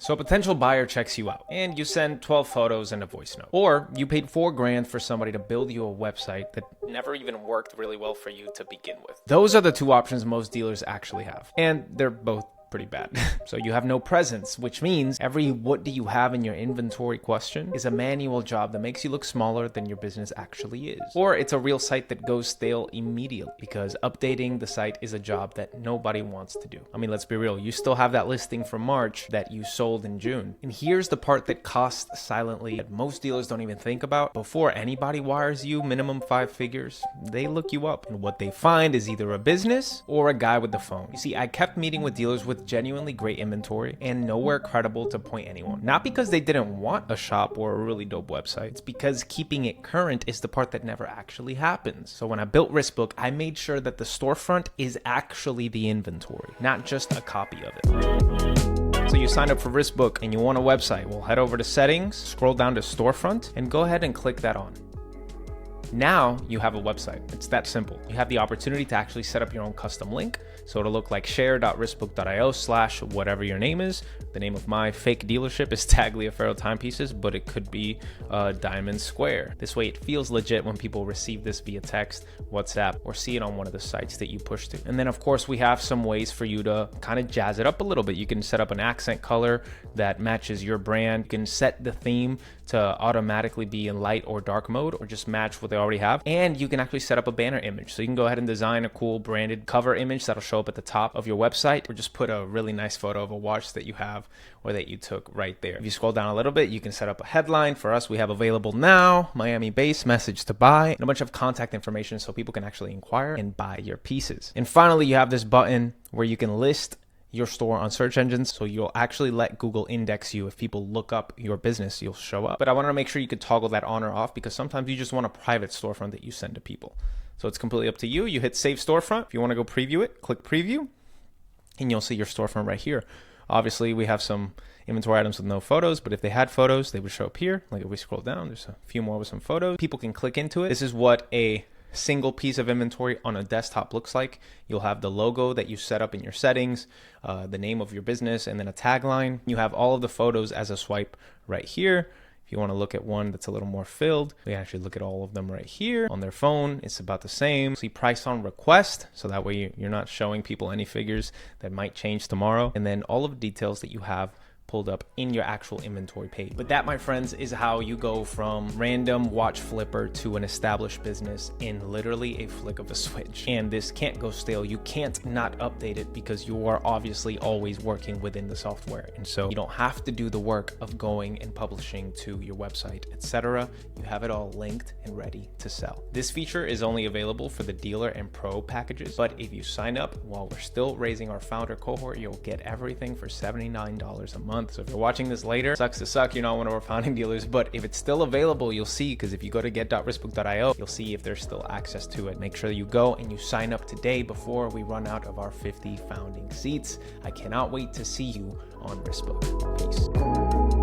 So a potential buyer checks you out and you send 12 photos and a voice note. Or you paid $4,000 for somebody to build you a website that never even worked really well for you to begin with. Those are the two options most dealers actually have. And they're both pretty bad. So you have no presence, which means every what do you have in your inventory question is a manual job that makes you look smaller than your business actually is. Or it's a real site that goes stale immediately because updating the site is a job that nobody wants to do. I mean, let's be real. You still have that listing from March that you sold in June. And here's the part that costs silently that most dealers don't even think about. Before anybody wires you minimum 5 figures, they look you up. And what they find is either a business or a guy with the phone. You see, I kept meeting with dealers with genuinely great inventory and nowhere credible to point anyone. Not because they didn't want a shop or a really dope website. It's because keeping it current is the part that never actually happens. So when I built WristBook, I made sure that the storefront is actually the inventory, not just a copy of it. So you signed up for WristBook and you want a website. Well, head over to settings, scroll down to storefront, and go ahead and click that on. Now you have a website. It's that simple. You have the opportunity to actually set up your own custom link. So it'll look like share.wristbook.io/whatever your name is. The name of my fake dealership is Tagliaferro Timepieces, but it could be Diamond Square. This way it feels legit when people receive this via text, WhatsApp, or see it on one of the sites that you push to. And then of course we have some ways for you to kind of jazz it up a little bit. You can set up an accent color that matches your brand. You can set the theme to automatically be in light or dark mode or just match what they already have. And you can actually set up a banner image. So you can go ahead and design a cool branded cover image that'll show up at the top of your website, or just put a really nice photo of a watch that you have or that you took right there. If you scroll down a little bit, you can set up a headline. For us, we have available now, Miami base, message to buy, and a bunch of contact information so people can actually inquire and buy your pieces. And finally, you have this button where you can list your store on search engines, so you'll actually let Google index you. If people look up your business, you'll show up. But I want to make sure you could toggle that on or off, because sometimes you just want a private storefront that you send to people. So it's completely up to you. You hit save storefront. If you want to go preview it, click preview, and you'll see your storefront right here. Obviously, we have some inventory items with no photos, but if they had photos, they would show up here. Like if we scroll down, there's a few more with some photos. People can click into it. This is what a single piece of inventory on a desktop looks like. You'll have the logo that you set up in your settings, the name of your business, and then a tagline. You have all of the photos as a swipe right here. If you want to look at one that's a little more filled, we actually look at all of them right here. On their phone, it's about the same. See price on request, so that way you're not showing people any figures that might change tomorrow. And then all of the details that you have pulled up in your actual inventory page. But that, my friends, is how you go from random watch flipper to an established business in literally a flick of a switch. And this can't go stale. You can't not update it because you are obviously always working within the software. And so you don't have to do the work of going and publishing to your website, etc. You have it all linked and ready to sell. This feature is only available for the dealer and pro packages, but if you sign up while we're still raising our founder cohort, you'll get everything for $79 a month. So if you're watching this later, sucks to suck, you're not one of our founding dealers, but if it's still available, you'll see, because if you go to get.wristbook.io, you'll see if there's still access to it. Make sure that you go and you sign up today before we run out of our 50 founding seats. I cannot wait to see you on WristBook. Peace.